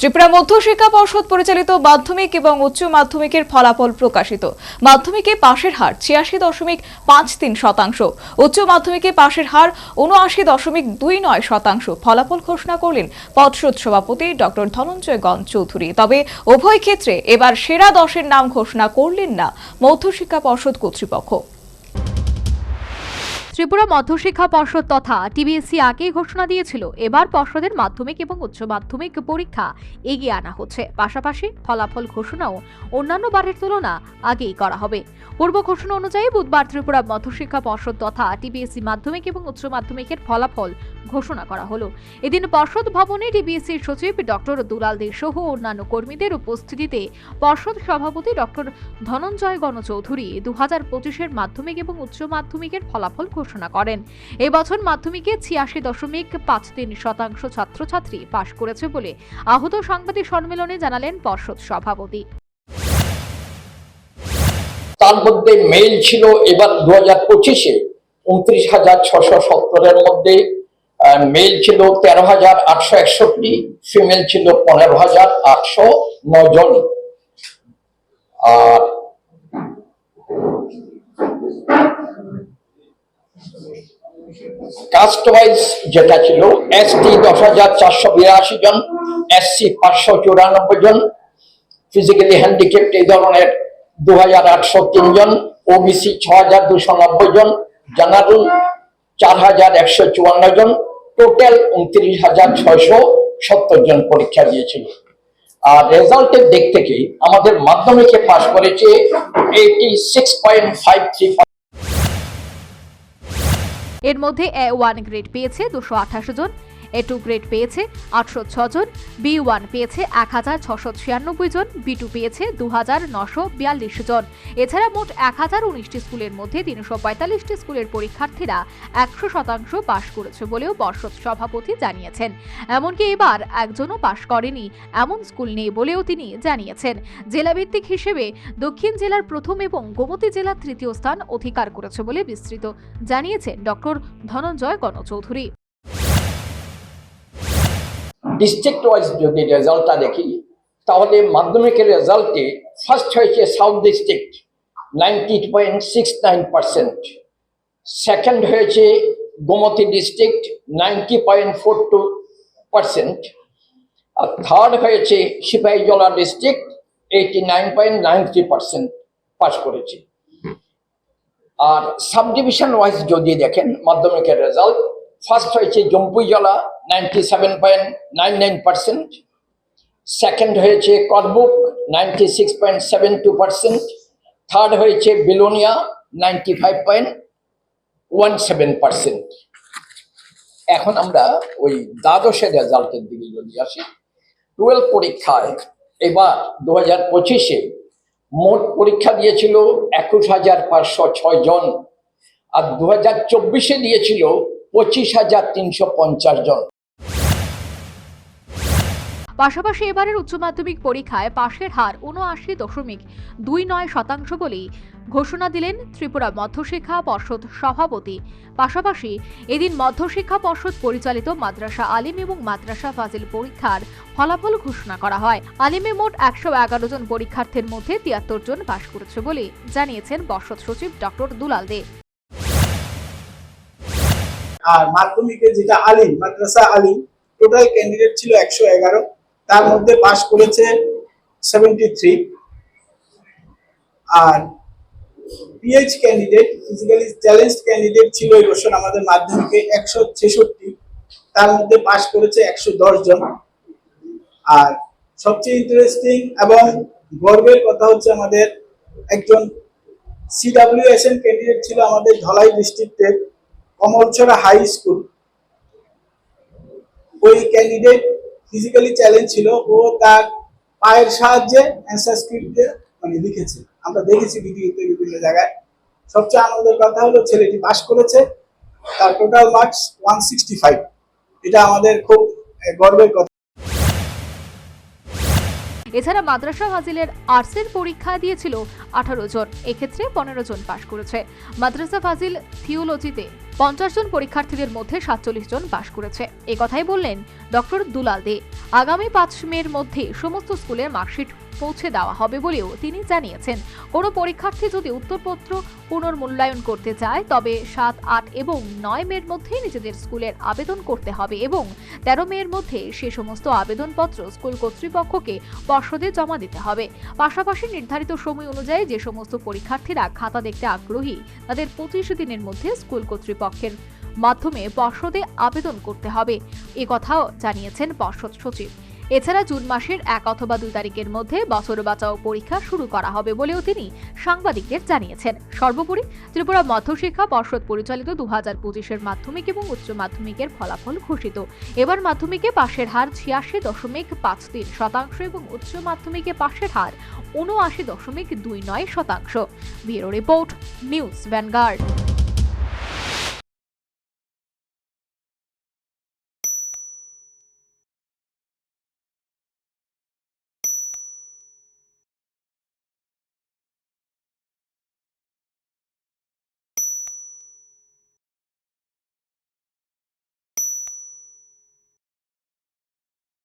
ত্রিপুরা মধ্যশিক্ষা পর্ষদ পরিচালিত মাধ্যমিক এবং উচ্চ মাধ্যমিকের ফলাফল প্রকাশিত। মাধ্যমিকে পাশের হার ৮৬.৫৩%, উচ্চ মাধ্যমিকে পাশের হার ৭৯.২৯%। ফলাফল ঘোষণা করলেন পর্ষদ সভাপতি ডক্টর ধনঞ্জয় গণ চৌধুরী। তবে উভয় ক্ষেত্রে এবার সেরা ১০-এর নাম ঘোষণা করলেন না মধ্যশিক্ষা পর্ষদ কর্তৃপক্ষ। ত্রিপুরা মধ্যশিক্ষা পর্ষদ তথা টিবিএসসি আগেই ঘোষণা দিয়েছিল এবার পর্ষদের মাধ্যমিক এবং উচ্চ মাধ্যমিক পরীক্ষা এগিয়ে আনা হচ্ছে। পাশাপাশি ফলাফল ঘোষণাও অন্যান্য বারের তুলনা আগেই করা হবে। পূর্ব ঘোষণা অনুযায়ী বুধবার ত্রিপুরা মধ্যশিক্ষা পর্ষদ তথা টিবিএসসি মাধ্যমিক এবং উচ্চ মাধ্যমিকের ফলাফল ঘোষণা করা হলো। এদিন পর্ষদ ভবনে টিবিএসসির সচিব ডক্টর দুলাল দে সহ অন্যান্য কর্মীদের উপস্থিতিতে পর্ষদ সভাপতি ডক্টর ধনঞ্জয় গণ চৌধুরী ২০২৫-এর মাধ্যমিক এবং উচ্চ মাধ্যমিকের ফলাফল ঘোষণা করেন। এই বছর মাধ্যমিকে ৮৬.৫৩% ছাত্রছাত্রী পাশ করেছে বলে আহত সাংবাদিক সম্মেলনে জানালেন পর্ষদ সভাপতি। তার মধ্যে মেল ছিল এবার ২০২৫-এ ২৯,৬৭০-এর মধ্যে মেল ছিল ১৩,৮৬১, ফিমেল ছিল ১৫,৮০৯ জন। আর কাস্ট ওয়াইজ যেটা ছিল, এসটি ১০,৪৮২ জন, এসসি ৫৯৪ জন, ফিজিক্যালি হ্যান্ডিক্যাপ্ট এই ধরনের ২,৮০৩ জন, ওবিসি ৬,২৯০ জন, জেনারেল ৪,১৫৪ জন, টোটাল ২৯,৬৭০ জন পরীক্ষা দিয়েছিল। আর রেজাল্টের দিক থেকে আমাদের মাধ্যমিকে পাস করেছে 86.53। এর মধ্যে A1 গ্রেড পেয়েছে ২২৮ জন, A2 গ্রেড পেয়েছে ৮০৬ জন, B1 পেয়েছে ১,৬৯৬ জন, B2 পেয়েছে ২,৯৪২ জন। এছাড়া মোট ১,০১৯টি স্কুলের মধ্যে ৩৪৫টি স্কুলের পরীক্ষার্থীরা ১০০% পাশ করেছে বলেও পর্ষদ সভাপতি জানিয়েছেন। এমনকি এবার একজনও পাশ করেনি এমন স্কুল নেই বলেও তিনি জানিয়েছেন। জেলাভিত্তিক হিসেবে দক্ষিণ জেলার প্রথম এবং গোমতী জেলার তৃতীয় স্থান অধিকার করেছে বলে বিস্তৃত জানিয়েছেন ডক্টর ধনঞ্জয় গণ চৌধুরী। ডিস্ট্রিক্ট ওয়াইজ যদি রেজাল্টটা দেখি, তাহলে মাধ্যমিকের রেজাল্টে ফার্স্ট হয়েছে সাউথ ডিস্ট্রিক্ট 90.69%, সেকেন্ড হয়েছে গোমতী ডিস্ট্রিক্ট 90.42%, আর থার্ড হয়েছে সিপাহীজলা ডিস্ট্রিক্ট 89.93% পাস করেছে। আর সাব ডিভিশন ওয়াইজ যদি দেখেন মাধ্যমিকের রেজাল্ট, ফার্স্ট হয়েছে জম্পুই জেলা 97.99%, সেকেন্ড হয়েছে করবুক 96.72%, থার্ড হয়েছে বিলোনিয়া 95.17%। এখন আমরা ওই দ্বাদশের রেজাল্টের দিকে যদি আসি, 12 পরীক্ষায় এবার ২০২৫-এ মোট পরীক্ষা দিয়েছিল ২১,৫০৬ জন, আর ২০২৪-এ দিয়েছিল ২৫,৩৫০ জন। পাশাপাশি এবারের উচ্চ মাধ্যমিক পরীক্ষায় পাশের হার ৭৯.২৯% বলেই ঘোষণা দিলেন ত্রিপুরা মধ্যশিক্ষা পর্ষদ সভাপতি। পাশাপাশি এদিন মধ্যশিক্ষা পর্ষদ পরিচালিত মাদ্রাসা আলিম এবং মাদ্রাসা ফাজিল পরীক্ষার ফলাফল ঘোষণা করা হয়। আলিমে মোট ১১১ জন পরীক্ষার্থীর মধ্যে ৭৩ জন পাশ করেছে বলে জানিয়েছেন পর্ষদ সচিব ডক্টর দুলাল দে। আর মাধ্যমিকে যেটা আলিম, মাদ্রাসা আলিম, টোটাল ক্যান্ডিডেট ছিল ১১১, তার মধ্যে পাস করেছে 73। আর PH candidate, physically challenged candidate ছিল এই বছর আমাদের মাধ্যমিকে ১৬৬, তার মধ্যে পাস করেছে ১১০ জন। আর সবচেয়ে ইন্টারেস্টিং এবং গর্বের কথা হচ্ছে আমাদের একজন CWSN ক্যান্ডিডেট ছিল আমাদের ধলাই ডিস্ট্রিক্টের কমলছড়া হাই স্কুল। ওই ক্যান্ডিডেট ফিজিক্যালি চ্যালেঞ্জ ছিল, ও তার পায়ের সাহায্যে অ্যান্সার স্ক্রিপ্টে লিখেছে, আমরা দেখেছি ভিডিওতে বিভিন্ন জায়গায়। সবচেয়ে আনন্দের কথা হলো ছেলেটি পাস করেছে, তার টোটাল মার্কস 165। এটা আমাদের খুব গর্বের কথা। এছাড়া মাদ্রাসা ফাজিলের আর্টসের পরীক্ষা দিয়েছিল ১৮ জন, এক্ষেত্রে ১৫ জন পাশ করেছে। মাদ্রাসা ফাজিল থিওলজিতে 50 জন পরীক্ষার্থীদের মধ্যে 47 জন পাশ করেছে। এ কথাই বললেন ডক্টর দুলাল দে। আগামী 5 মের মধ্যে সমস্ত স্কুলের মার্কশিট পৌঁছে দেওয়া হবে বলেও তিনি জানিয়েছেন। কোনো পরীক্ষার্থী যদি উত্তরপত্র পুনর্মূল্যায়ন করতে চায় তবে 7, 8 এবং 9 মের মধ্যে নিজেদের স্কুলের আবেদন করতে হবে এবং 13 মের মধ্যে সে সমস্ত আবেদনপত্র স্কুল কর্তৃপক্ষকে পর্ষদে জমা দিতে হবে। পাশাপাশি নির্ধারিত সময় অনুযায়ী যে সমস্ত পরীক্ষার্থীরা খাতা দেখতে আগ্রহী তাদের 25 দিনের মধ্যে স্কুল কর্তৃপক্ষের মাধ্যমে পর্ষদে আবেদন করতে হবে, এ কথাও জানিয়েছেন পর্ষদ সচিব। এছাড়া জুন মাসের 1 অথবা 2 তারিখের মধ্যে বছর বাঁচাও পরীক্ষা শুরু করা হবে বলেও তিনি সাংবাদিকদের জানিয়েছেন। সর্বোপরি ত্রিপুরা মধ্যশিক্ষা পর্ষদ পরিচালিত 2025-এর মাধ্যমিক এবং উচ্চ মাধ্যমিকের ফলাফল ঘোষিত। এবার মাধ্যমিকে পাশের হার 86.53% এবং উচ্চ মাধ্যমিকে পাশের হার 79.29%। Bureau report, news vanguard.